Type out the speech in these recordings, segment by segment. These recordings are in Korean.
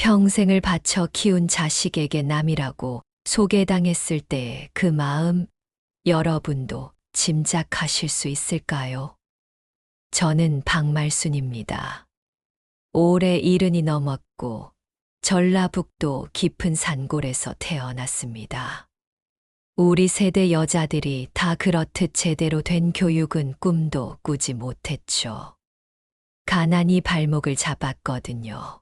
평생을 바쳐 키운 자식에게 남이라고 소개당했을 때의 그 마음, 여러분도 짐작하실 수 있을까요? 저는 박말순입니다. 올해 70이 넘었고 전라북도 깊은 산골에서 태어났습니다. 우리 세대 여자들이 다 그렇듯 제대로 된 교육은 꿈도 꾸지 못했죠. 가난이 발목을 잡았거든요.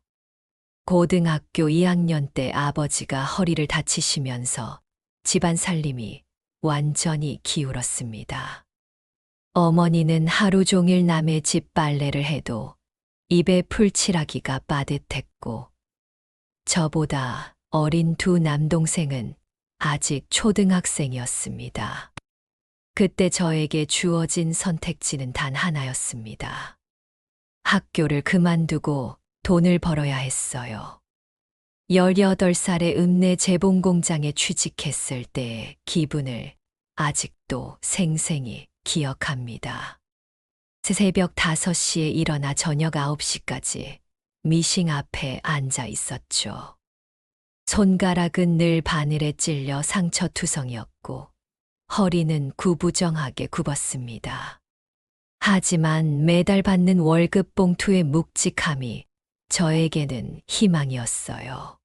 고등학교 2학년 때 아버지가 허리를 다치시면서 집안 살림이 완전히 기울었습니다. 어머니는 하루 종일 남의 집 빨래를 해도 입에 풀칠하기가 빠듯했고, 저보다 어린 두 남동생은 아직 초등학생이었습니다. 그때 저에게 주어진 선택지는 단 하나였습니다. 학교를 그만두고 돈을 벌어야 했어요. 18살에 읍내 재봉 공장에 취직했을 때의 기분을 아직도 생생히 기억합니다. 새벽 5시에 일어나 저녁 9시까지 미싱 앞에 앉아 있었죠. 손가락은 늘 바늘에 찔려 상처투성이었고 허리는 구부정하게 굽었습니다. 하지만 매달 받는 월급 봉투의 묵직함이 저에게는 희망이었어요.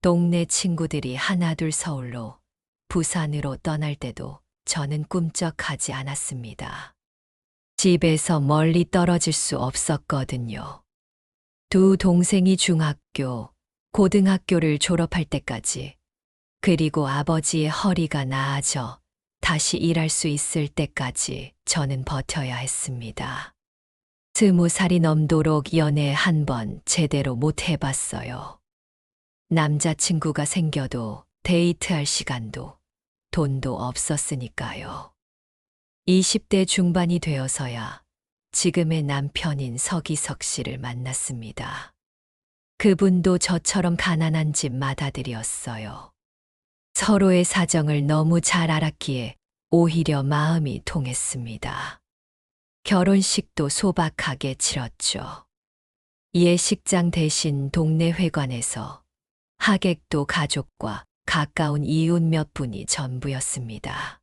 동네 친구들이 하나둘 서울로, 부산으로 떠날 때도 저는 꿈쩍하지 않았습니다. 집에서 멀리 떨어질 수 없었거든요. 두 동생이 중학교, 고등학교를 졸업할 때까지, 그리고 아버지의 허리가 나아져 다시 일할 수 있을 때까지 저는 버텨야 했습니다. 20살이 넘도록 연애 한 번 제대로 못 해봤어요. 남자친구가 생겨도 데이트할 시간도 돈도 없었으니까요. 20대 중반이 되어서야 지금의 남편인 서기석 씨를 만났습니다. 그분도 저처럼 가난한 집 맏아들이었어요. 서로의 사정을 너무 잘 알았기에 오히려 마음이 통했습니다. 결혼식도 소박하게 치렀죠. 예식장 대신 동네 회관에서 하객도 가족과 가까운 이웃 몇 분이 전부였습니다.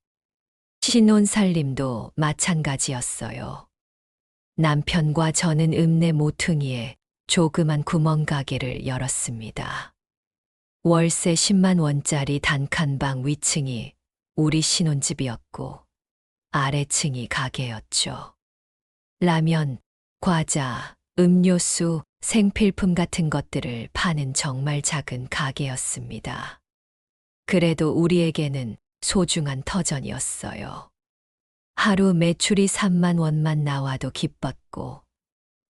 신혼살림도 마찬가지였어요. 남편과 저는 읍내 모퉁이에 조그만 구멍가게를 열었습니다. 월세 10만 원짜리 단칸방 위층이 우리 신혼집이었고 아래층이 가게였죠. 라면, 과자, 음료수, 생필품 같은 것들을 파는 정말 작은 가게였습니다. 그래도 우리에게는 소중한 터전이었어요. 하루 매출이 3만 원만 나와도 기뻤고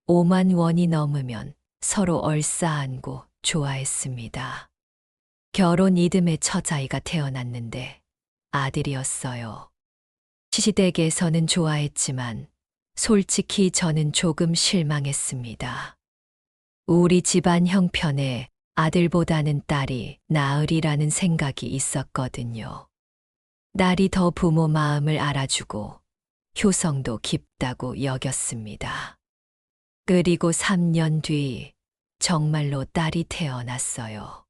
5만 원이 넘으면 서로 얼싸안고 좋아했습니다. 결혼 이듬해 첫아이가 태어났는데 아들이었어요. 시댁에서는 좋아했지만 솔직히 저는 조금 실망했습니다. 우리 집안 형편에 아들보다는 딸이 나으리라는 생각이 있었거든요. 딸이 더 부모 마음을 알아주고 효성도 깊다고 여겼습니다. 그리고 3년 뒤 정말로 딸이 태어났어요.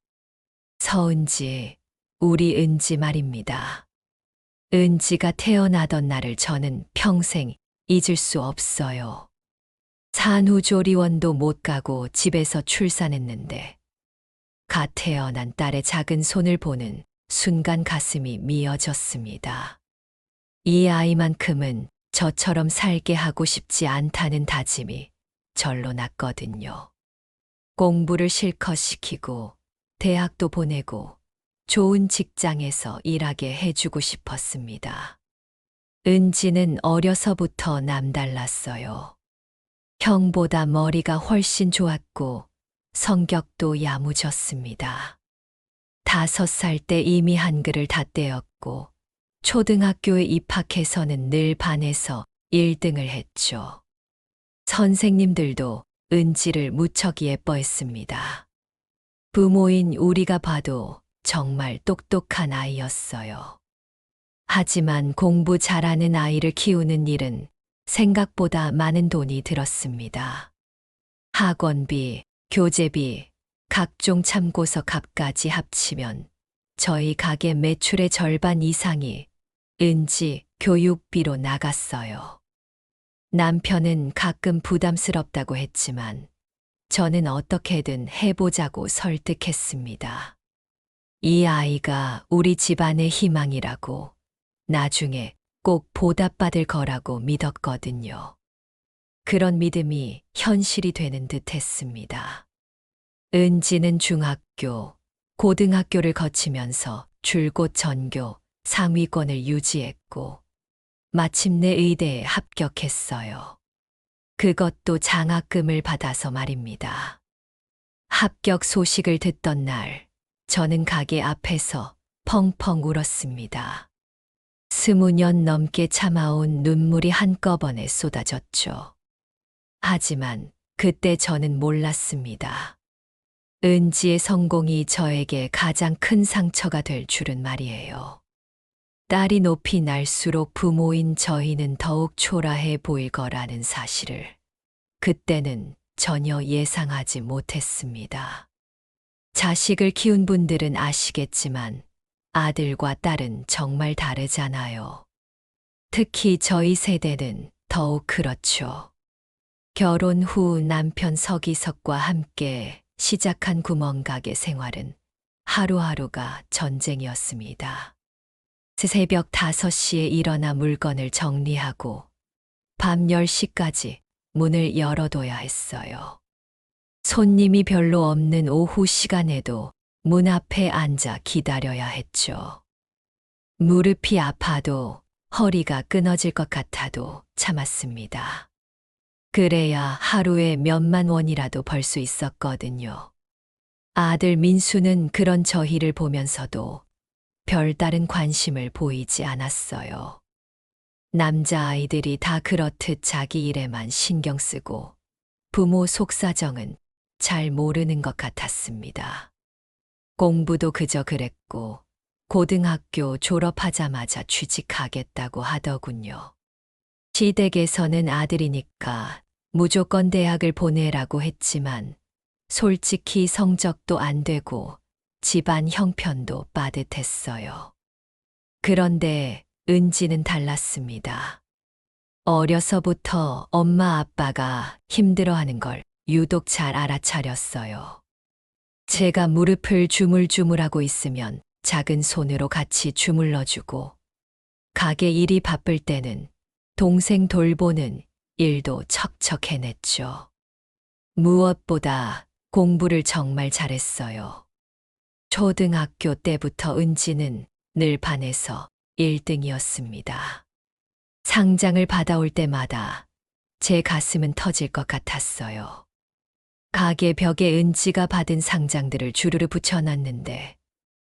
서은지, 우리 은지 말입니다. 은지가 태어나던 날을 저는 평생 잊을 수 없어요. 산후조리원도 못 가고 집에서 출산했는데 갓 태어난 딸의 작은 손을 보는 순간 가슴이 미어졌습니다. 이 아이만큼은 저처럼 살게 하고 싶지 않다는 다짐이 절로 났거든요. 공부를 실컷 시키고 대학도 보내고 좋은 직장에서 일하게 해주고 싶었습니다. 은지는 어려서부터 남달랐어요. 형보다 머리가 훨씬 좋았고 성격도 야무졌습니다. 5살 때 이미 한글을 다 떼었고 초등학교에 입학해서는 늘 반에서 1등을 했죠. 선생님들도 은지를 무척 예뻐했습니다. 부모인 우리가 봐도 정말 똑똑한 아이였어요. 하지만 공부 잘하는 아이를 키우는 일은 생각보다 많은 돈이 들었습니다. 학원비, 교재비, 각종 참고서 값까지 합치면 저희 가게 매출의 절반 이상이 은지 교육비로 나갔어요. 남편은 가끔 부담스럽다고 했지만 저는 어떻게든 해보자고 설득했습니다. 이 아이가 우리 집안의 희망이라고, 나중에 꼭 보답받을 거라고 믿었거든요. 그런 믿음이 현실이 되는 듯 했습니다. 은지는 중학교, 고등학교를 거치면서 줄곧 전교 상위권을 유지했고, 마침내 의대에 합격했어요. 그것도 장학금을 받아서 말입니다. 합격 소식을 듣던 날, 저는 가게 앞에서 펑펑 울었습니다. 20년 넘게 참아온 눈물이 한꺼번에 쏟아졌죠. 하지만 그때 저는 몰랐습니다. 은지의 성공이 저에게 가장 큰 상처가 될 줄은 말이에요. 딸이 높이 날수록 부모인 저희는 더욱 초라해 보일 거라는 사실을 그때는 전혀 예상하지 못했습니다. 자식을 키운 분들은 아시겠지만 아들과 딸은 정말 다르잖아요. 특히 저희 세대는 더욱 그렇죠. 결혼 후 남편 서기석과 함께 시작한 구멍가게 생활은 하루하루가 전쟁이었습니다. 새벽 5시에 일어나 물건을 정리하고 밤 10시까지 문을 열어둬야 했어요. 손님이 별로 없는 오후 시간에도 문 앞에 앉아 기다려야 했죠. 무릎이 아파도 허리가 끊어질 것 같아도 참았습니다. 그래야 하루에 몇만 원이라도 벌 수 있었거든요. 아들 민수는 그런 저희를 보면서도 별다른 관심을 보이지 않았어요. 남자아이들이 다 그렇듯 자기 일에만 신경 쓰고 부모 속사정은 잘 모르는 것 같았습니다. 공부도 그저 그랬고 고등학교 졸업하자마자 취직하겠다고 하더군요. 시댁에서는 아들이니까 무조건 대학을 보내라고 했지만 솔직히 성적도 안 되고 집안 형편도 빠듯했어요. 그런데 은지는 달랐습니다. 어려서부터 엄마 아빠가 힘들어하는 걸 유독 잘 알아차렸어요. 제가 무릎을 주물주물하고 있으면 작은 손으로 같이 주물러주고, 가게 일이 바쁠 때는 동생 돌보는 일도 척척 해냈죠. 무엇보다 공부를 정말 잘했어요. 초등학교 때부터 은지는 늘 반에서 1등이었습니다. 상장을 받아올 때마다 제 가슴은 터질 것 같았어요. 가게 벽에 은지가 받은 상장들을 주르르 붙여놨는데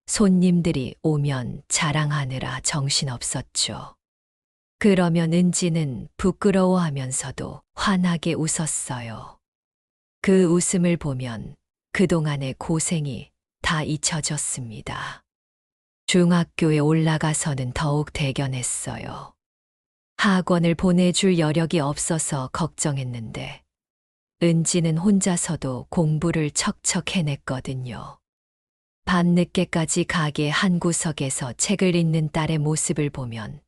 손님들이 오면 자랑하느라 정신없었죠. 그러면 은지는 부끄러워하면서도 환하게 웃었어요. 그 웃음을 보면 그동안의 고생이 다 잊혀졌습니다. 중학교에 올라가서는 더욱 대견했어요. 학원을 보내줄 여력이 없어서 걱정했는데 은지는 혼자서도 공부를 척척 해냈거든요. 밤늦게까지 가게 한 구석에서 책을 읽는 딸의 모습을 보면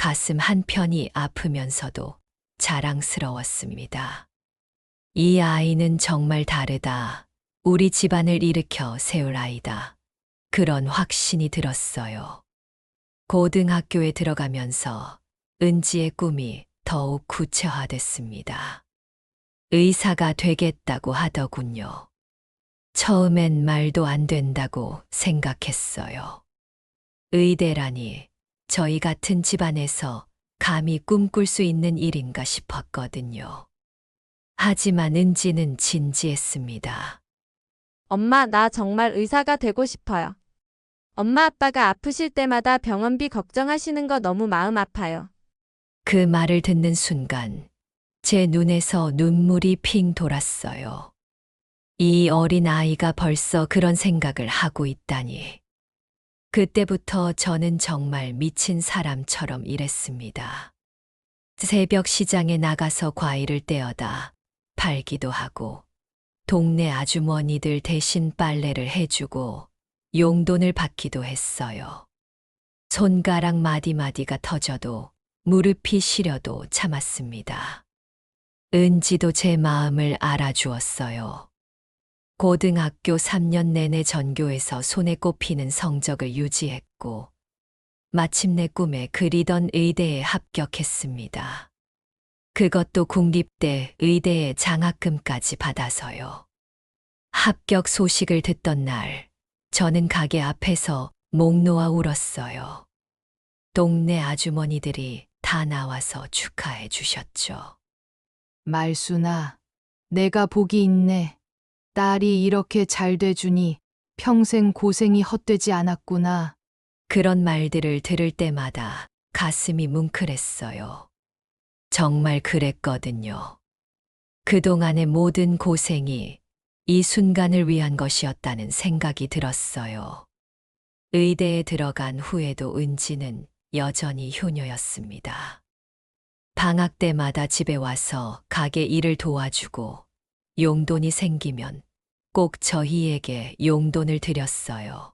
가슴 한편이 아프면서도 자랑스러웠습니다. 이 아이는 정말 다르다. 우리 집안을 일으켜 세울 아이다. 그런 확신이 들었어요. 고등학교에 들어가면서 은지의 꿈이 더욱 구체화됐습니다. 의사가 되겠다고 하더군요. 처음엔 말도 안 된다고 생각했어요. 의대라니 저희 같은 집안에서 감히 꿈꿀 수 있는 일인가 싶었거든요. 하지만 은지는 진지했습니다. 엄마, 나 정말 의사가 되고 싶어요. 엄마 아빠가 아프실 때마다 병원비 걱정하시는 거 너무 마음 아파요. 그 말을 듣는 순간 제 눈에서 눈물이 핑 돌았어요. 이 어린 아이가 벌써 그런 생각을 하고 있다니. 그때부터 저는 정말 미친 사람처럼 일했습니다. 새벽 시장에 나가서 과일을 떼어다 팔기도 하고 동네 아주머니들 대신 빨래를 해주고 용돈을 받기도 했어요. 손가락 마디마디가 터져도 무릎이 시려도 참았습니다. 은지도 제 마음을 알아주었어요. 고등학교 3년 내내 전교에서 손에 꼽히는 성적을 유지했고 마침내 꿈에 그리던 의대에 합격했습니다. 그것도 국립대 의대의 장학금까지 받아서요. 합격 소식을 듣던 날, 저는 가게 앞에서 목 놓아 울었어요. 동네 아주머니들이 다 나와서 축하해 주셨죠. 말순아, 내가 복이 있네. 딸이 이렇게 잘 돼주니 평생 고생이 헛되지 않았구나. 그런 말들을 들을 때마다 가슴이 뭉클했어요. 정말 그랬거든요. 그동안의 모든 고생이 이 순간을 위한 것이었다는 생각이 들었어요. 의대에 들어간 후에도 은지는 여전히 효녀였습니다. 방학 때마다 집에 와서 가게 일을 도와주고 용돈이 생기면 꼭 저희에게 용돈을 드렸어요.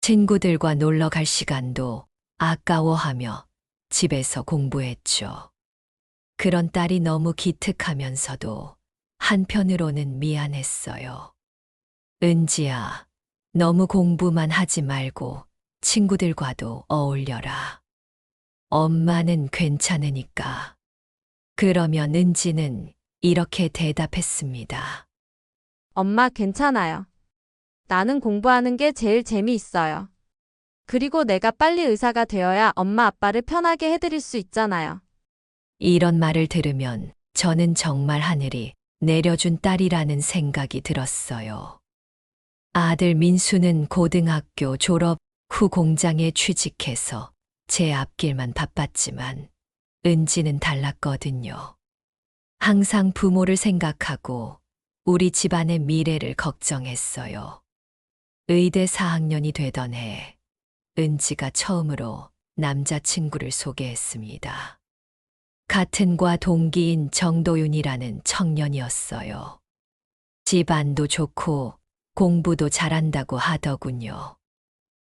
친구들과 놀러 갈 시간도 아까워하며 집에서 공부했죠. 그런 딸이 너무 기특하면서도 한편으로는 미안했어요. 은지야, 너무 공부만 하지 말고 친구들과도 어울려라. 엄마는 괜찮으니까. 그러면 은지는 이렇게 대답했습니다. 엄마 괜찮아요. 나는 공부하는 게 제일 재미있어요. 그리고 내가 빨리 의사가 되어야 엄마 아빠를 편하게 해드릴 수 있잖아요. 이런 말을 들으면 저는 정말 하늘이 내려준 딸이라는 생각이 들었어요. 아들 민수는 고등학교 졸업 후 공장에 취직해서 제 앞길만 바빴지만 은지는 달랐거든요. 항상 부모를 생각하고 우리 집안의 미래를 걱정했어요. 의대 4학년이 되던 해 은지가 처음으로 남자친구를 소개했습니다. 같은 과 동기인 정도윤이라는 청년이었어요. 집안도 좋고 공부도 잘한다고 하더군요.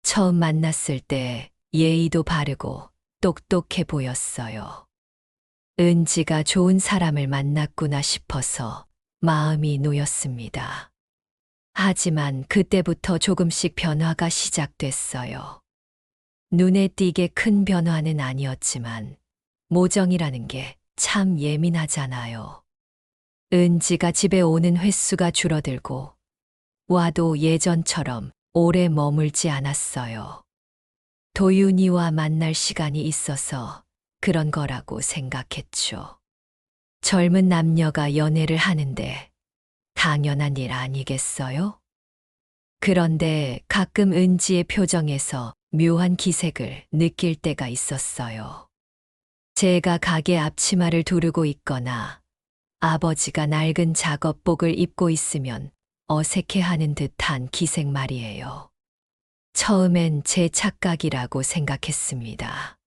처음 만났을 때 예의도 바르고 똑똑해 보였어요. 은지가 좋은 사람을 만났구나 싶어서 마음이 놓였습니다. 하지만 그때부터 조금씩 변화가 시작됐어요. 눈에 띄게 큰 변화는 아니었지만 모정이라는 게 참 예민하잖아요. 은지가 집에 오는 횟수가 줄어들고 와도 예전처럼 오래 머물지 않았어요. 도윤이와 만날 시간이 있어서 그런 거라고 생각했죠. 젊은 남녀가 연애를 하는데 당연한 일 아니겠어요? 그런데 가끔 은지의 표정에서 묘한 기색을 느낄 때가 있었어요. 제가 가게 앞치마를 두르고 있거나 아버지가 낡은 작업복을 입고 있으면 어색해하는 듯한 기색 말이에요. 처음엔 제 착각이라고 생각했습니다.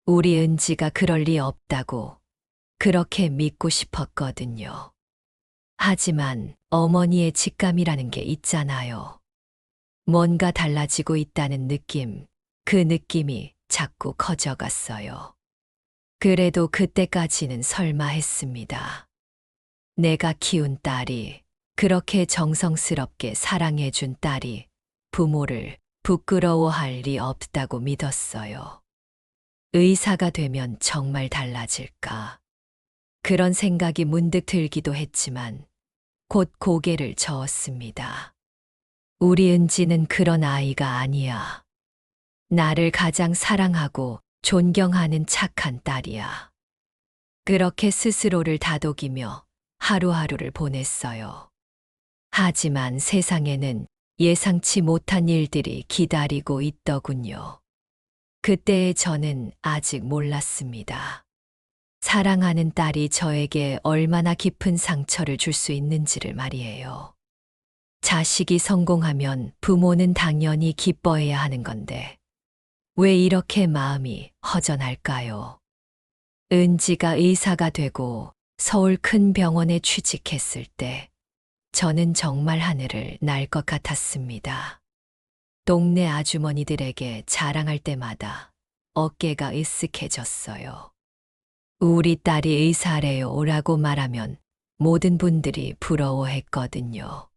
우리 은지가 그럴 리 없다고 그렇게 믿고 싶었거든요. 하지만 어머니의 직감이라는 게 있잖아요. 뭔가 달라지고 있다는 느낌, 그 느낌이 자꾸 커져갔어요. 그래도 그때까지는 설마 했습니다. 내가 키운 딸이, 그렇게 정성스럽게 사랑해준 딸이 부모를 부끄러워할 리 없다고 믿었어요. 의사가 되면 정말 달라질까? 그런 생각이 문득 들기도 했지만 곧 고개를 저었습니다. 우리 은지는 그런 아이가 아니야. 나를 가장 사랑하고 존경하는 착한 딸이야. 그렇게 스스로를 다독이며 하루하루를 보냈어요. 하지만 세상에는 예상치 못한 일들이 기다리고 있더군요. 그때의 저는 아직 몰랐습니다. 사랑하는 딸이 저에게 얼마나 깊은 상처를 줄 수 있는지를 말이에요. 자식이 성공하면 부모는 당연히 기뻐해야 하는 건데, 왜 이렇게 마음이 허전할까요? 은지가 의사가 되고 서울 큰 병원에 취직했을 때 저는 정말 하늘을 날 것 같았습니다. 동네 아주머니들에게 자랑할 때마다 어깨가 으쓱해졌어요. 우리 딸이 의사래요 라고 말하면 모든 분들이 부러워했거든요.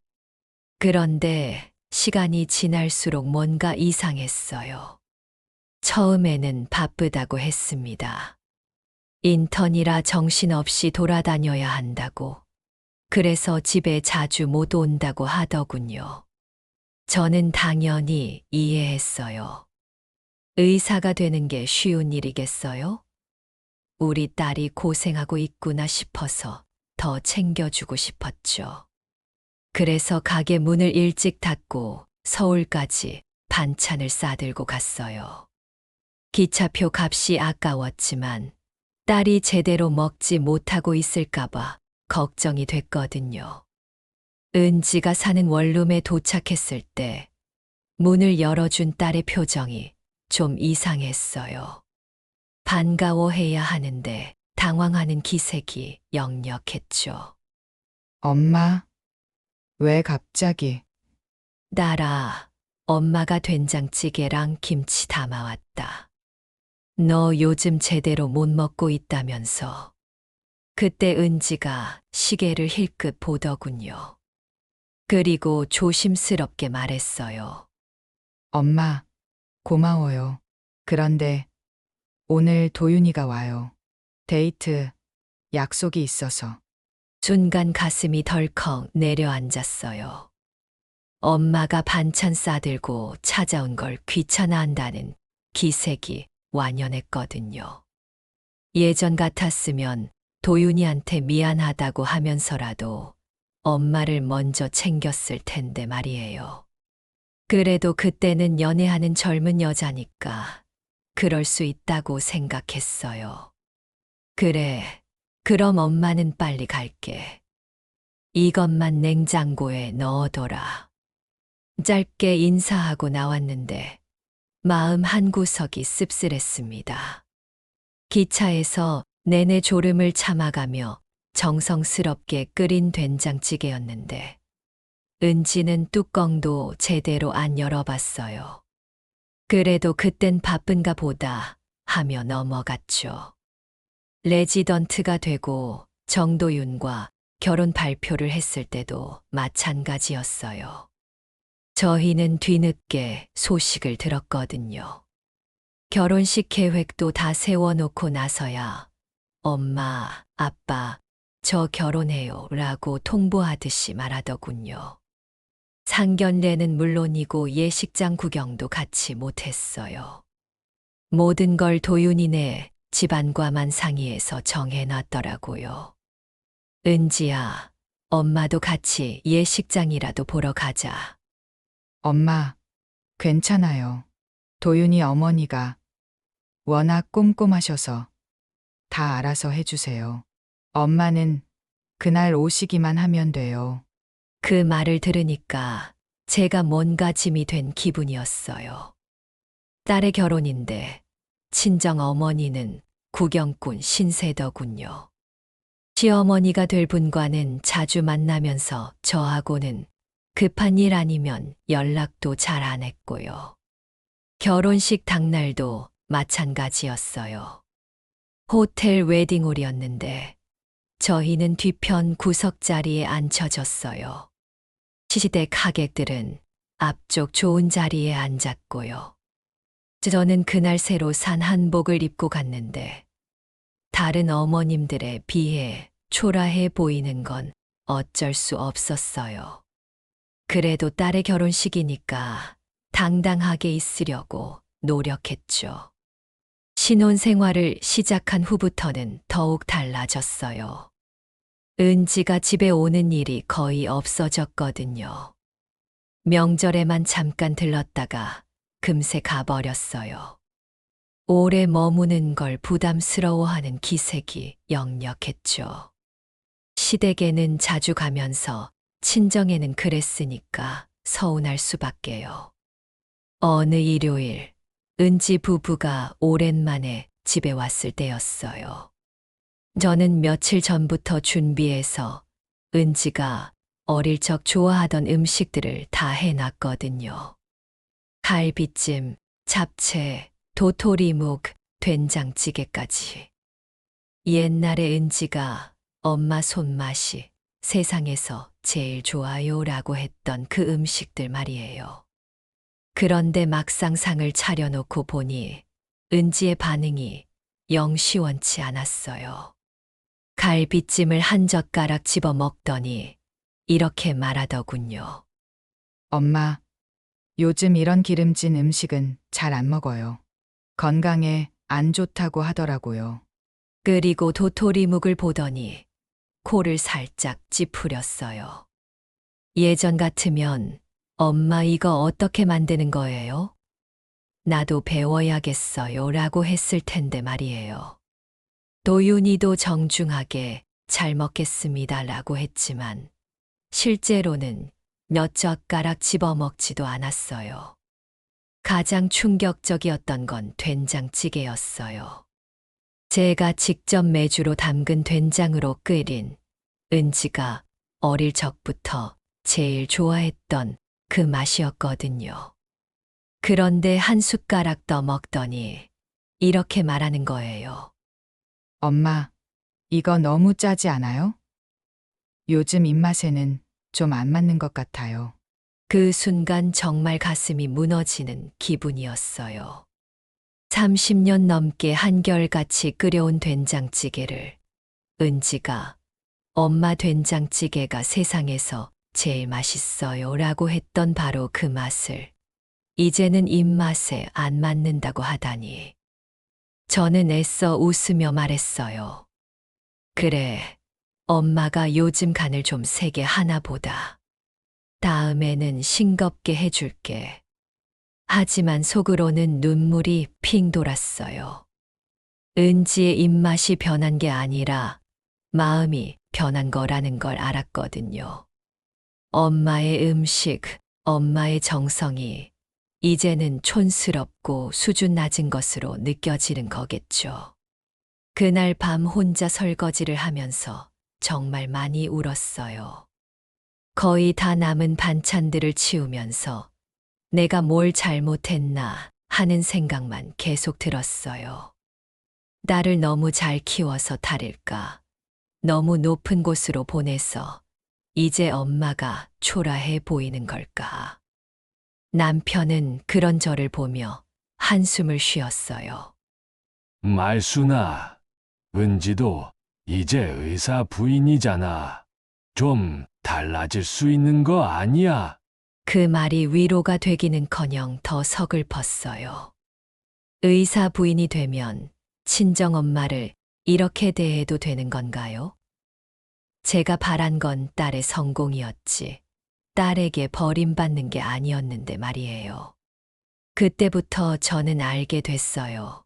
그런데 시간이 지날수록 뭔가 이상했어요. 처음에는 바쁘다고 했습니다. 인턴이라 정신없이 돌아다녀야 한다고. 그래서 집에 자주 못 온다고 하더군요. 저는 당연히 이해했어요. 의사가 되는 게 쉬운 일이겠어요? 우리 딸이 고생하고 있구나 싶어서 더 챙겨주고 싶었죠. 그래서 가게 문을 일찍 닫고 서울까지 반찬을 싸들고 갔어요. 기차표 값이 아까웠지만 딸이 제대로 먹지 못하고 있을까봐 걱정이 됐거든요. 은지가 사는 원룸에 도착했을 때 문을 열어준 딸의 표정이 좀 이상했어요. 반가워해야 하는데 당황하는 기색이 역력했죠. 엄마, 왜 갑자기? 딸아, 엄마가 된장찌개랑 김치 담아왔다. 너 요즘 제대로 못 먹고 있다면서. 그때 은지가 시계를 힐끗 보더군요. 그리고 조심스럽게 말했어요. 엄마, 고마워요. 그런데 오늘 도윤이가 와요. 데이트, 약속이 있어서. 순간 가슴이 덜컥 내려앉았어요. 엄마가 반찬 싸들고 찾아온 걸 귀찮아한다는 기색이 완연했거든요. 예전 같았으면 도윤이한테 미안하다고 하면서라도 엄마를 먼저 챙겼을 텐데 말이에요. 그래도 그때는 연애하는 젊은 여자니까 그럴 수 있다고 생각했어요. 그래, 그럼 엄마는 빨리 갈게. 이것만 냉장고에 넣어둬라. 짧게 인사하고 나왔는데 마음 한구석이 씁쓸했습니다. 기차에서 내내 졸음을 참아가며 정성스럽게 끓인 된장찌개였는데 은지는 뚜껑도 제대로 안 열어봤어요. 그래도 그땐 바쁜가 보다 하며 넘어갔죠. 레지던트가 되고 정도윤과 결혼 발표를 했을 때도 마찬가지였어요. 저희는 뒤늦게 소식을 들었거든요. 결혼식 계획도 다 세워놓고 나서야 엄마, 아빠, 저 결혼해요 라고 통보하듯이 말하더군요. 상견례는 물론이고 예식장 구경도 같이 못했어요. 모든 걸 도윤이네 집안과만 상의해서 정해놨더라고요. 은지야, 엄마도 같이 예식장이라도 보러 가자. 엄마, 괜찮아요. 도윤이 어머니가 워낙 꼼꼼하셔서 다 알아서 해주세요. 엄마는 그날 오시기만 하면 돼요. 그 말을 들으니까 제가 뭔가 짐이 된 기분이었어요. 딸의 결혼인데 친정 어머니는 구경꾼 신세더군요. 시어머니가 될 분과는 자주 만나면서 저하고는 급한 일 아니면 연락도 잘 안 했고요. 결혼식 당날도 마찬가지였어요. 호텔 웨딩홀이었는데 저희는 뒤편 구석 자리에 앉혀졌어요. 시시댁 하객들은 앞쪽 좋은 자리에 앉았고요. 저는 그날 새로 산 한복을 입고 갔는데 다른 어머님들에 비해 초라해 보이는 건 어쩔 수 없었어요. 그래도 딸의 결혼식이니까 당당하게 있으려고 노력했죠. 신혼생활을 시작한 후부터는 더욱 달라졌어요. 은지가 집에 오는 일이 거의 없어졌거든요. 명절에만 잠깐 들렀다가 금세 가버렸어요. 오래 머무는 걸 부담스러워하는 기색이 역력했죠. 시댁에는 자주 가면서 친정에는 그랬으니까 서운할 수밖에요. 어느 일요일, 은지 부부가 오랜만에 집에 왔을 때였어요. 저는 며칠 전부터 준비해서 은지가 어릴 적 좋아하던 음식들을 다 해놨거든요. 갈비찜, 잡채, 도토리묵, 된장찌개까지. 옛날에 은지가 엄마 손맛이 세상에서 제일 좋아요라고 했던 그 음식들 말이에요. 그런데 막상 상을 차려놓고 보니 은지의 반응이 영 시원치 않았어요. 갈비찜을 한 젓가락 집어 먹더니 이렇게 말하더군요. 엄마, 요즘 이런 기름진 음식은 잘 안 먹어요. 건강에 안 좋다고 하더라고요. 그리고 도토리묵을 보더니 코를 살짝 찌푸렸어요. 예전 같으면 엄마 이거 어떻게 만드는 거예요? 나도 배워야겠어요 라고 했을 텐데 말이에요. 도윤이도 정중하게 잘 먹겠습니다 라고 했지만 실제로는 몇 젓가락 집어 먹지도 않았어요. 가장 충격적이었던 건 된장찌개였어요. 제가 직접 메주로 담근 된장으로 끓인 은지가 어릴 적부터 제일 좋아했던 그 맛이었거든요. 그런데 한 숟가락 더 먹더니 이렇게 말하는 거예요. 엄마, 이거 너무 짜지 않아요? 요즘 입맛에는 좀 안 맞는 것 같아요. 그 순간 정말 가슴이 무너지는 기분이었어요. 30년 넘게 한결같이 끓여온 된장찌개를 은지가 엄마 된장찌개가 세상에서 제일 맛있어요 라고 했던 바로 그 맛을 이제는 입맛에 안 맞는다고 하다니. 저는 애써 웃으며 말했어요. 그래, 엄마가 요즘 간을 좀 세게 하나 보다. 다음에는 싱겁게 해줄게. 하지만 속으로는 눈물이 핑 돌았어요. 은지의 입맛이 변한 게 아니라 마음이 변한 거라는 걸 알았거든요. 엄마의 음식, 엄마의 정성이 이제는 촌스럽고 수준 낮은 것으로 느껴지는 거겠죠. 그날 밤 혼자 설거지를 하면서 정말 많이 울었어요. 거의 다 남은 반찬들을 치우면서 내가 뭘 잘못했나 하는 생각만 계속 들었어요. 딸을 너무 잘 키워서 탈일까? 너무 높은 곳으로 보내서 이제 엄마가 초라해 보이는 걸까? 남편은 그런 저를 보며 한숨을 쉬었어요. 말순아, 은지도 이제 의사 부인이잖아. 좀 달라질 수 있는 거 아니야? 그 말이 위로가 되기는커녕 더 서글펐어요. 의사 부인이 되면 친정엄마를 이렇게 대해도 되는 건가요? 제가 바란 건 딸의 성공이었지. 딸에게 버림받는 게 아니었는데 말이에요. 그때부터 저는 알게 됐어요.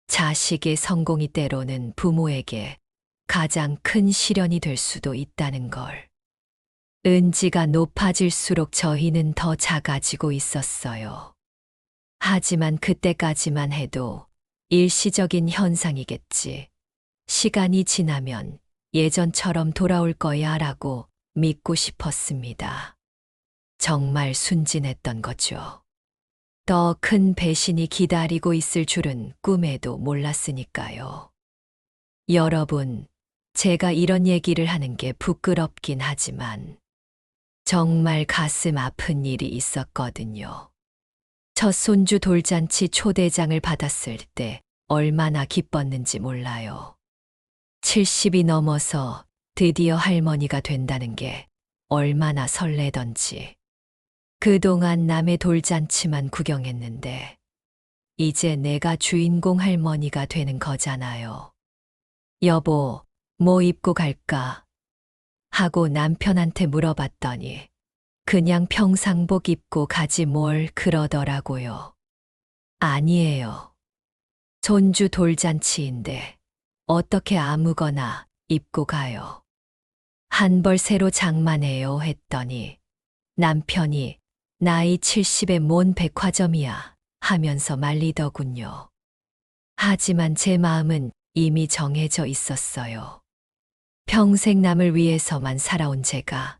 자식의 성공이 때로는 부모에게 가장 큰 시련이 될 수도 있다는 걸. 은지가 높아질수록 저희는 더 작아지고 있었어요. 하지만 그때까지만 해도 일시적인 현상이겠지. 시간이 지나면 예전처럼 돌아올 거야 라고 믿고 싶었습니다. 정말 순진했던 거죠. 더 큰 배신이 기다리고 있을 줄은 꿈에도 몰랐으니까요. 여러분, 제가 이런 얘기를 하는 게 부끄럽긴 하지만 정말 가슴 아픈 일이 있었거든요. 첫 손주 돌잔치 초대장을 받았을 때 얼마나 기뻤는지 몰라요. 70이 넘어서 드디어 할머니가 된다는 게 얼마나 설레던지. 그동안 남의 돌잔치만 구경했는데 이제 내가 주인공 할머니가 되는 거잖아요. 여보, 뭐 입고 갈까? 하고 남편한테 물어봤더니 그냥 평상복 입고 가지 뭘 그러더라고요. 아니에요. 손주 돌잔치인데 어떻게 아무거나 입고 가요. 한 벌 새로 장만해요 했더니 남편이 나이 70에 뭔 백화점이야 하면서 말리더군요. 하지만 제 마음은 이미 정해져 있었어요. 평생 남을 위해서만 살아온 제가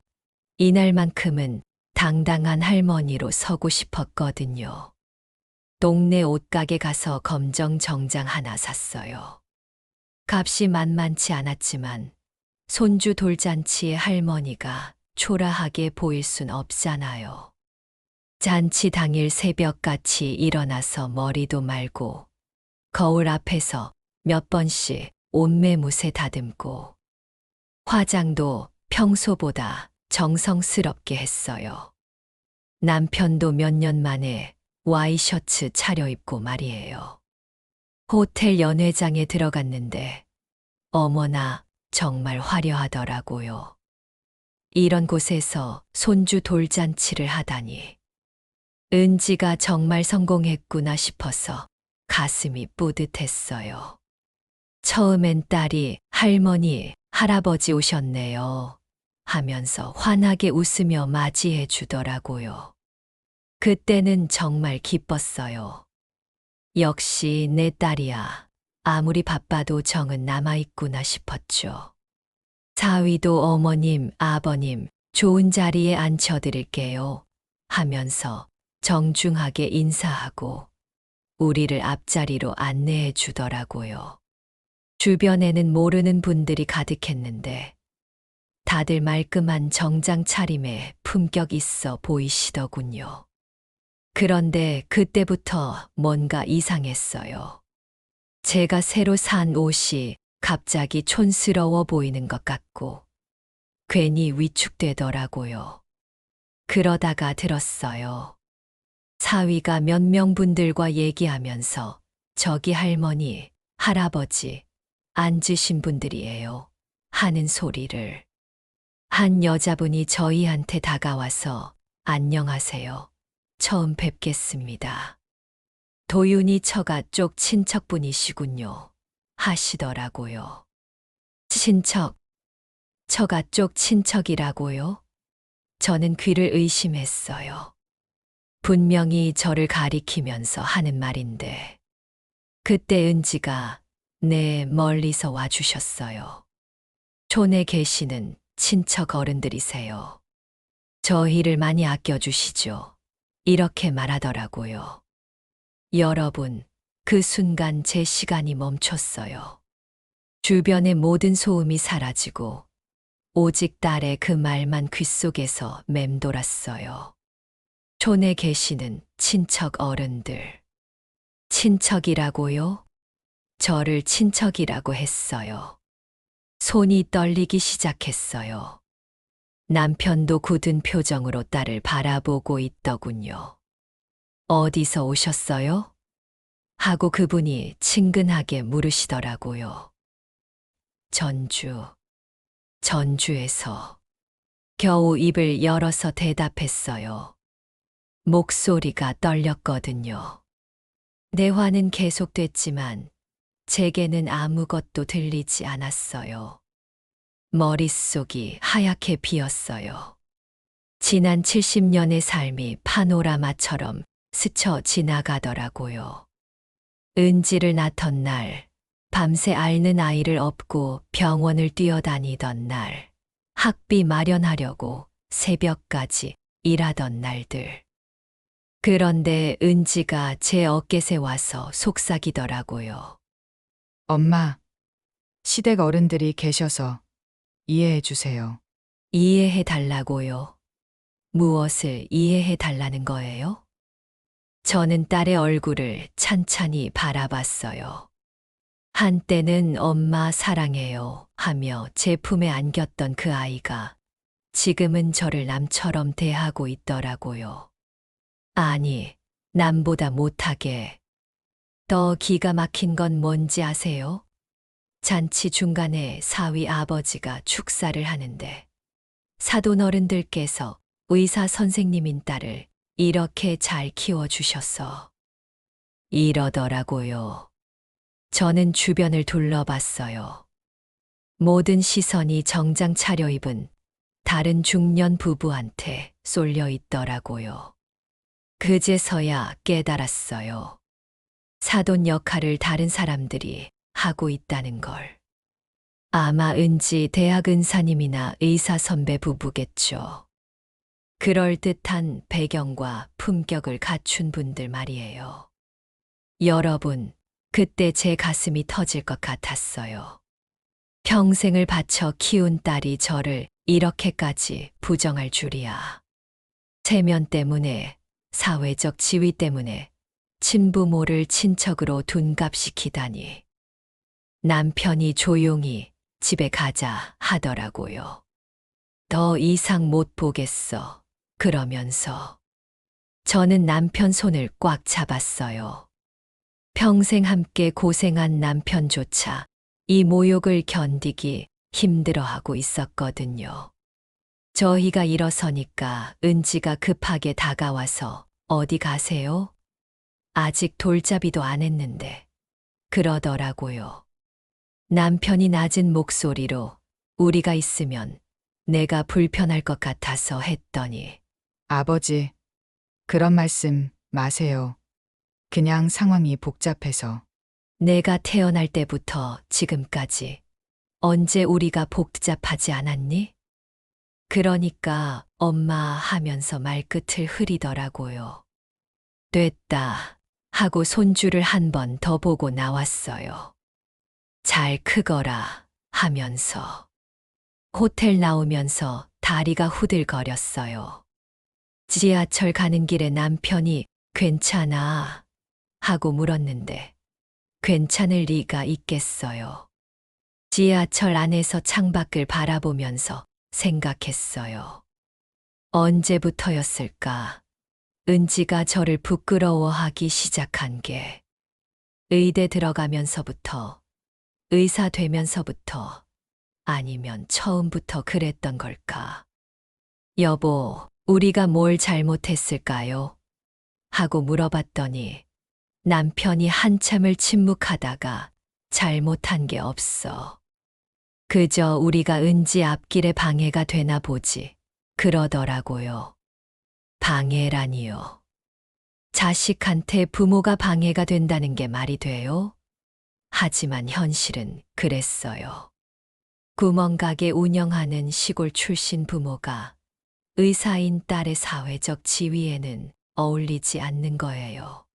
이날만큼은 당당한 할머니로 서고 싶었거든요. 동네 옷가게 가서 검정 정장 하나 샀어요. 값이 만만치 않았지만 손주 돌잔치에 할머니가 초라하게 보일 순 없잖아요. 잔치 당일 새벽같이 일어나서 머리도 말고 거울 앞에서 몇 번씩 옷매무새 다듬고 화장도 평소보다 정성스럽게 했어요. 남편도 몇 년 만에 와이셔츠 차려입고 말이에요. 호텔 연회장에 들어갔는데 어머나 정말 화려하더라고요. 이런 곳에서 손주 돌잔치를 하다니. 은지가 정말 성공했구나 싶어서 가슴이 뿌듯했어요. 처음엔 딸이 할머니, 할아버지 오셨네요 하면서 환하게 웃으며 맞이해 주더라고요. 그때는 정말 기뻤어요. 역시 내 딸이야. 아무리 바빠도 정은 남아있구나 싶었죠. 사위도 어머님, 아버님, 좋은 자리에 앉혀드릴게요 하면서 정중하게 인사하고 우리를 앞자리로 안내해 주더라고요. 주변에는 모르는 분들이 가득했는데 다들 말끔한 정장 차림에 품격 있어 보이시더군요. 그런데 그때부터 뭔가 이상했어요. 제가 새로 산 옷이 갑자기 촌스러워 보이는 것 같고 괜히 위축되더라고요. 그러다가 들었어요. 사위가 몇 명분들과 얘기하면서 저기 할머니, 할아버지, 앉으신 분들이에요 하는 소리를. 한 여자분이 저희한테 다가와서 안녕하세요. 처음 뵙겠습니다. 도윤이 처가 쪽 친척분이시군요 하시더라고요. 친척, 처가 쪽 친척이라고요? 저는 귀를 의심했어요. 분명히 저를 가리키면서 하는 말인데 그때 은지가 멀리서 와주셨어요. 촌에 계시는 친척 어른들이세요. 저희를 많이 아껴주시죠. 이렇게 말하더라고요. 여러분, 그 순간 제 시간이 멈췄어요. 주변의 모든 소음이 사라지고 오직 딸의 그 말만 귓속에서 맴돌았어요. 촌에 계시는 친척 어른들. 친척이라고요? 저를 친척이라고 했어요. 손이 떨리기 시작했어요. 남편도 굳은 표정으로 딸을 바라보고 있더군요. 어디서 오셨어요? 하고 그분이 친근하게 물으시더라고요. 전주에서. 겨우 입을 열어서 대답했어요. 목소리가 떨렸거든요. 대화는 계속됐지만 제게는 아무것도 들리지 않았어요. 머릿속이 하얗게 비었어요. 지난 70년의 삶이 파노라마처럼 스쳐 지나가더라고요. 은지를 낳던 날, 밤새 앓는 아이를 업고 병원을 뛰어다니던 날, 학비 마련하려고 새벽까지 일하던 날들. 그런데 은지가 제 어깨에 와서 속삭이더라고요. 엄마, 시댁 어른들이 계셔서 이해해 주세요. 이해해 달라고요. 무엇을 이해해 달라는 거예요? 저는 딸의 얼굴을 찬찬히 바라봤어요. 한때는 엄마 사랑해요 하며 제 품에 안겼던 그 아이가 지금은 저를 남처럼 대하고 있더라고요. 아니, 남보다 못하게. 더 기가 막힌 건 뭔지 아세요? 잔치 중간에 사위 아버지가 축사를 하는데 사돈 어른들께서 의사 선생님인 딸을 이렇게 잘 키워주셔서 이러더라고요. 저는 주변을 둘러봤어요. 모든 시선이 정장 차려입은 다른 중년 부부한테 쏠려 있더라고요. 그제서야 깨달았어요. 사돈 역할을 다른 사람들이 하고 있다는 걸. 아마 은지 대학 은사님이나 의사 선배 부부겠죠. 그럴듯한 배경과 품격을 갖춘 분들 말이에요. 여러분, 그때 제 가슴이 터질 것 같았어요. 평생을 바쳐 키운 딸이 저를 이렇게까지 부정할 줄이야. 체면 때문에, 사회적 지위 때문에 친부모를 친척으로 둔갑시키다니. 남편이 조용히 집에 가자 하더라고요. 더 이상 못 보겠어. 그러면서 저는 남편 손을 꽉 잡았어요. 평생 함께 고생한 남편조차 이 모욕을 견디기 힘들어하고 있었거든요. 저희가 일어서니까 은지가 급하게 다가와서 어디 가세요? 아직 돌잡이도 안 했는데 그러더라고요. 남편이 낮은 목소리로 우리가 있으면 내가 불편할 것 같아서 했더니 아버지, 그런 말씀 마세요. 그냥 상황이 복잡해서. 내가 태어날 때부터 지금까지 언제 우리가 복잡하지 않았니? 그러니까 엄마 하면서 말끝을 흐리더라고요. 됐다 하고 손주를 한 번 더 보고 나왔어요. 잘 크거라 하면서 호텔 나오면서 다리가 후들거렸어요. 지하철 가는 길에 남편이 괜찮아 하고 물었는데 괜찮을 리가 있겠어요. 지하철 안에서 창밖을 바라보면서 생각했어요. 언제부터였을까? 은지가 저를 부끄러워하기 시작한 게 의대 들어가면서부터, 의사 되면서부터, 아니면 처음부터 그랬던 걸까? 여보, 우리가 뭘 잘못했을까요? 하고 물어봤더니 남편이 한참을 침묵하다가 잘못한 게 없어. 그저 우리가 은지 앞길에 방해가 되나 보지. 그러더라고요. 방해라니요. 자식한테 부모가 방해가 된다는 게 말이 돼요? 하지만 현실은 그랬어요. 구멍가게 운영하는 시골 출신 부모가 의사인 딸의 사회적 지위에는 어울리지 않는 거예요.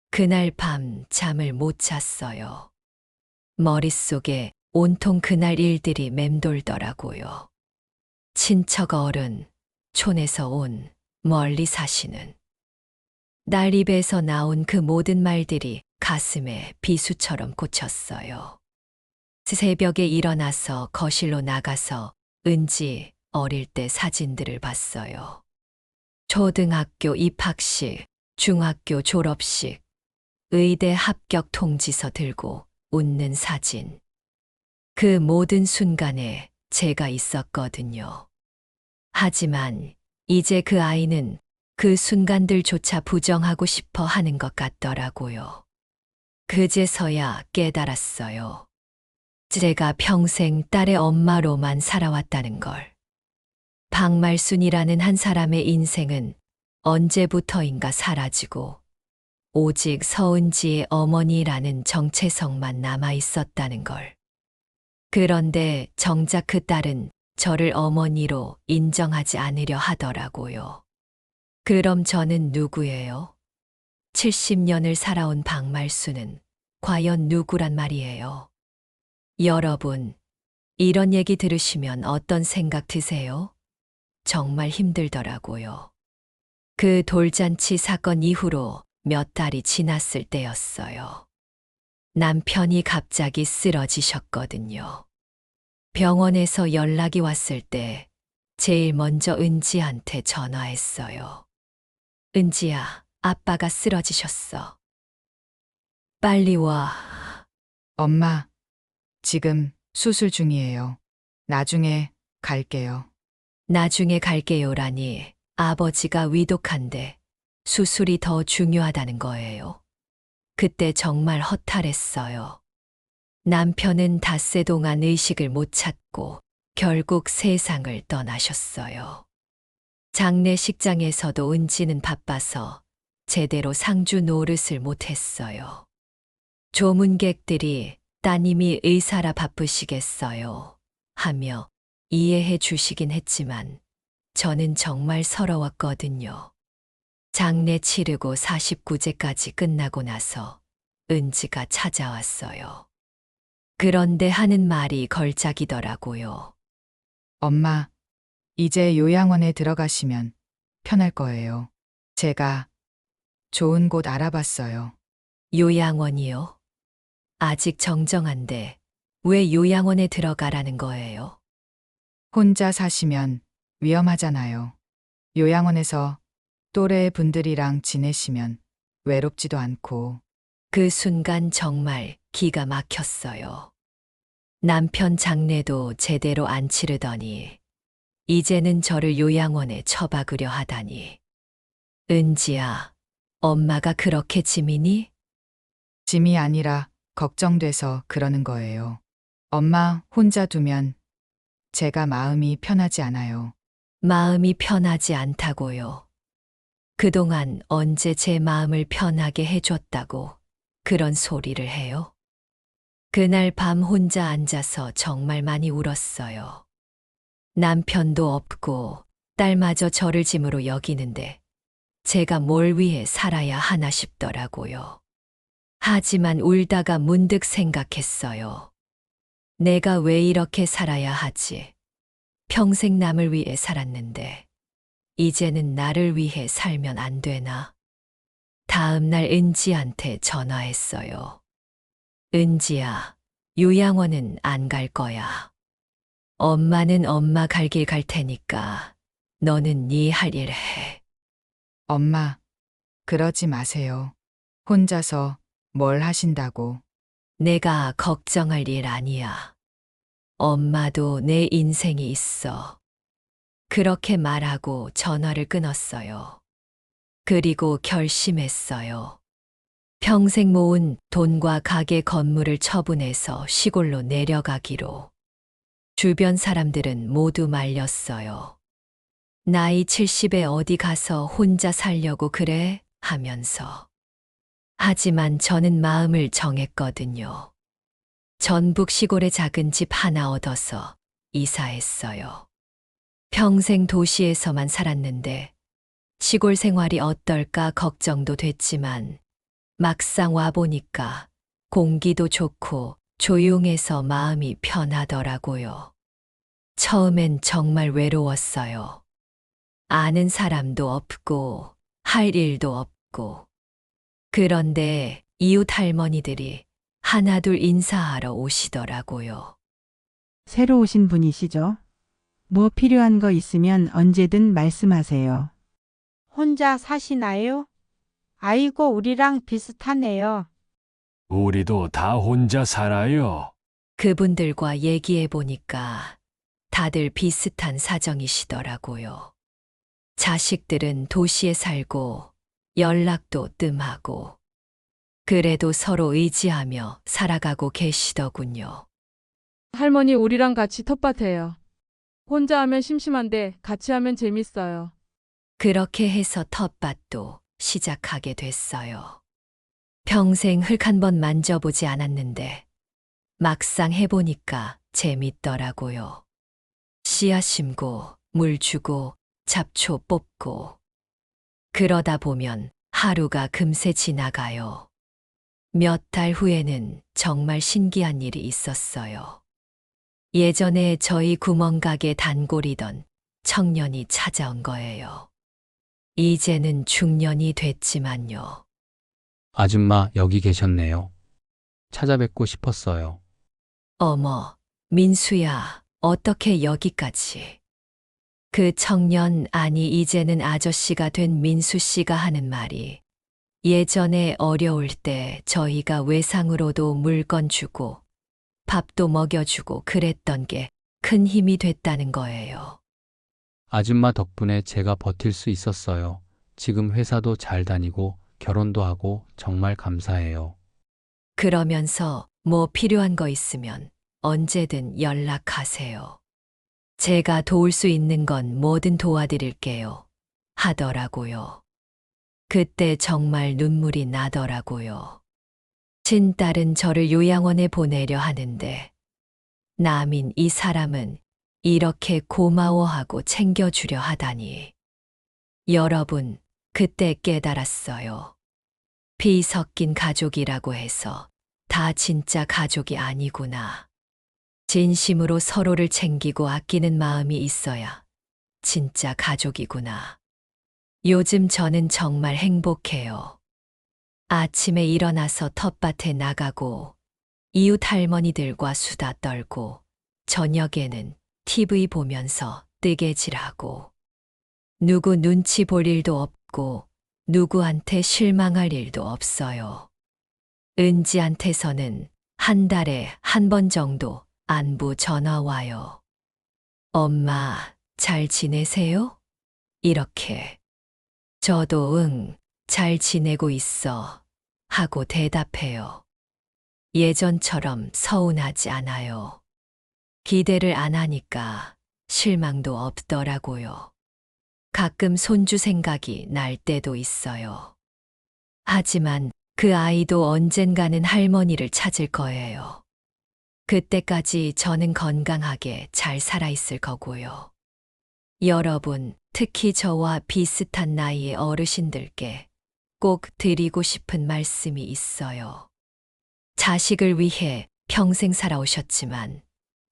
그날 밤 잠을 못 잤어요. 머릿속에 온통 그날 일들이 맴돌더라고요. 친척 어른, 촌에서 온 멀리 사시는 딸 입에서 나온 그 모든 말들이 가슴에 비수처럼 꽂혔어요. 새벽에 일어나서 거실로 나가서 은지 어릴 때 사진들을 봤어요. 초등학교 입학식, 중학교 졸업식, 의대 합격 통지서 들고 웃는 사진. 그 모든 순간에 제가 있었거든요. 하지만 이제 그 아이는 그 순간들조차 부정하고 싶어 하는 것 같더라고요. 그제서야 깨달았어요. 제가 평생 딸의 엄마로만 살아왔다는 걸. 박말순이라는 한 사람의 인생은 언제부터인가 사라지고 오직 서은지의 어머니라는 정체성만 남아 있었다는 걸. 그런데 정작 그 딸은 저를 어머니로 인정하지 않으려 하더라고요. 그럼 저는 누구예요? 70년을 살아온 박말순은 과연 누구란 말이에요? 여러분, 이런 얘기 들으시면 어떤 생각 드세요? 정말 힘들더라고요. 그 돌잔치 사건 이후로 몇 달이 지났을 때였어요. 남편이 갑자기 쓰러지셨거든요. 병원에서 연락이 왔을 때 제일 먼저 은지한테 전화했어요. 은지야, 아빠가 쓰러지셨어. 빨리 와. 엄마, 지금 수술 중이에요. 나중에 갈게요. 나중에 갈게요라니 아버지가 위독한데 수술이 더 중요하다는 거예요. 그때 정말 허탈했어요. 남편은 닷새 동안 의식을 못 찾고 결국 세상을 떠나셨어요. 장례식장에서도 은지는 바빠서 제대로 상주 노릇을 못했어요. 조문객들이 따님이 의사라 바쁘시겠어요 하며 이해해 주시긴 했지만 저는 정말 서러웠거든요. 장례 치르고 49제까지 끝나고 나서 은지가 찾아왔어요. 그런데 하는 말이 걸작이더라고요. 엄마, 이제 요양원에 들어가시면 편할 거예요. 제가 좋은 곳 알아봤어요. 요양원이요? 아직 정정한데 왜 요양원에 들어가라는 거예요? 혼자 사시면 위험하잖아요. 요양원에서 또래 분들이랑 지내시면 외롭지도 않고. 그 순간 정말 기가 막혔어요. 남편 장례도 제대로 안 치르더니 이제는 저를 요양원에 처박으려 하다니. 은지야, 엄마가 그렇게 짐이니? 짐이 아니라 걱정돼서 그러는 거예요. 엄마 혼자 두면 제가 마음이 편하지 않아요. 마음이 편하지 않다고요. 그동안 언제 제 마음을 편하게 해줬다고 그런 소리를 해요? 그날 밤 혼자 앉아서 정말 많이 울었어요. 남편도 없고 딸마저 저를 짐으로 여기는데 제가 뭘 위해 살아야 하나 싶더라고요. 하지만 울다가 문득 생각했어요. 내가 왜 이렇게 살아야 하지? 평생 남을 위해 살았는데 이제는 나를 위해 살면 안 되나? 다음 날 은지한테 전화했어요. 은지야, 요양원은 안 갈 거야. 엄마는 엄마 갈 길 갈 테니까 너는 네 할 일 해. 엄마, 그러지 마세요. 혼자서 뭘 하신다고. 내가 걱정할 일 아니야. 엄마도 내 인생이 있어. 그렇게 말하고 전화를 끊었어요. 그리고 결심했어요. 평생 모은 돈과 가게 건물을 처분해서 시골로 내려가기로. 주변 사람들은 모두 말렸어요. 나이 70에 어디 가서 혼자 살려고 그래? 하면서. 하지만 저는 마음을 정했거든요. 전북 시골에 작은 집 하나 얻어서 이사했어요. 평생 도시에서만 살았는데 시골 생활이 어떨까 걱정도 됐지만 막상 와보니까 공기도 좋고 조용해서 마음이 편하더라고요. 처음엔 정말 외로웠어요. 아는 사람도 없고 할 일도 없고. 그런데 이웃 할머니들이 하나둘 인사하러 오시더라고요. 새로 오신 분이시죠? 뭐 필요한 거 있으면 언제든 말씀하세요. 혼자 사시나요? 아이고, 우리랑 비슷하네요. 우리도 다 혼자 살아요. 그분들과 얘기해 보니까 다들 비슷한 사정이시더라고요. 자식들은 도시에 살고 연락도 뜸하고 그래도 서로 의지하며 살아가고 계시더군요. 할머니 우리랑 같이 텃밭해요. 혼자 하면 심심한데 같이 하면 재밌어요. 그렇게 해서 텃밭도 시작하게 됐어요. 평생 흙 한 번 만져보지 않았는데 막상 해보니까 재밌더라고요. 씨앗 심고 물 주고 잡초 뽑고 그러다 보면 하루가 금세 지나가요. 몇 달 후에는 정말 신기한 일이 있었어요. 예전에 저희 구멍가게 단골이던 청년이 찾아온 거예요. 이제는 중년이 됐지만요. 아줌마 여기 계셨네요. 찾아뵙고 싶었어요. 어머, 민수야, 어떻게 여기까지? 그 청년, 아니 이제는 아저씨가 된 민수 씨가 하는 말이 예전에 어려울 때 저희가 외상으로도 물건 주고 밥도 먹여주고 그랬던 게 큰 힘이 됐다는 거예요. 아줌마 덕분에 제가 버틸 수 있었어요. 지금 회사도 잘 다니고 결혼도 하고 정말 감사해요. 그러면서 뭐 필요한 거 있으면 언제든 연락하세요. 제가 도울 수 있는 건 뭐든 도와드릴게요. 하더라고요. 그때 정말 눈물이 나더라고요. 친딸은 저를 요양원에 보내려 하는데 남인 이 사람은 이렇게 고마워하고 챙겨주려 하다니. 여러분, 그때 깨달았어요. 피 섞인 가족이라고 해서 다 진짜 가족이 아니구나. 진심으로 서로를 챙기고 아끼는 마음이 있어야 진짜 가족이구나. 요즘 저는 정말 행복해요. 아침에 일어나서 텃밭에 나가고 이웃 할머니들과 수다 떨고 저녁에는 TV 보면서 뜨개질하고 누구 눈치 볼 일도 없고 누구한테 실망할 일도 없어요. 은지한테서는 한 달에 한 번 정도 안부 전화 와요. 엄마, 잘 지내세요? 이렇게. 저도 응, 잘 지내고 있어. 하고 대답해요. 예전처럼 서운하지 않아요. 기대를 안 하니까 실망도 없더라고요. 가끔 손주 생각이 날 때도 있어요. 하지만 그 아이도 언젠가는 할머니를 찾을 거예요. 그때까지 저는 건강하게 잘 살아있을 거고요. 여러분, 특히 저와 비슷한 나이의 어르신들께 꼭 드리고 싶은 말씀이 있어요. 자식을 위해 평생 살아오셨지만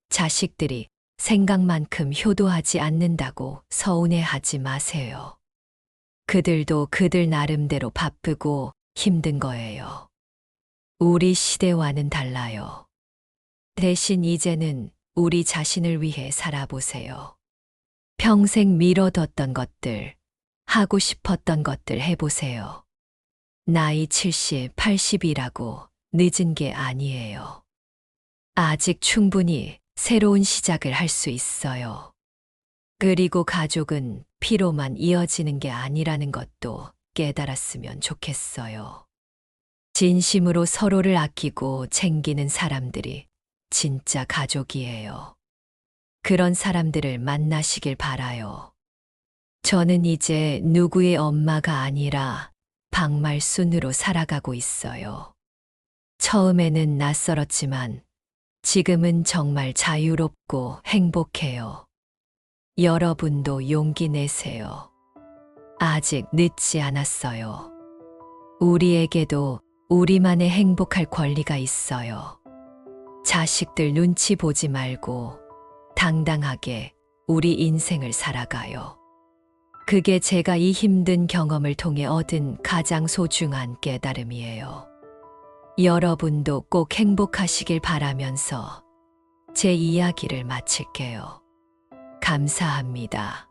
자식들이 생각만큼 효도하지 않는다고 서운해하지 마세요. 그들도 그들 나름대로 바쁘고 힘든 거예요. 우리 시대와는 달라요. 대신 이제는 우리 자신을 위해 살아보세요. 평생 미뤄뒀던 것들, 하고 싶었던 것들 해보세요. 나이 70, 80이라고 늦은 게 아니에요. 아직 충분히 새로운 시작을 할 수 있어요. 그리고 가족은 피로만 이어지는 게 아니라는 것도 깨달았으면 좋겠어요. 진심으로 서로를 아끼고 챙기는 사람들이 진짜 가족이에요. 그런 사람들을 만나시길 바라요. 저는 이제 누구의 엄마가 아니라 박말순으로 살아가고 있어요. 처음에는 낯설었지만 지금은 정말 자유롭고 행복해요. 여러분도 용기 내세요. 아직 늦지 않았어요. 우리에게도 우리만의 행복할 권리가 있어요. 자식들 눈치 보지 말고 당당하게 우리 인생을 살아가요. 그게 제가 이 힘든 경험을 통해 얻은 가장 소중한 깨달음이에요. 여러분도 꼭 행복하시길 바라면서 제 이야기를 마칠게요. 감사합니다.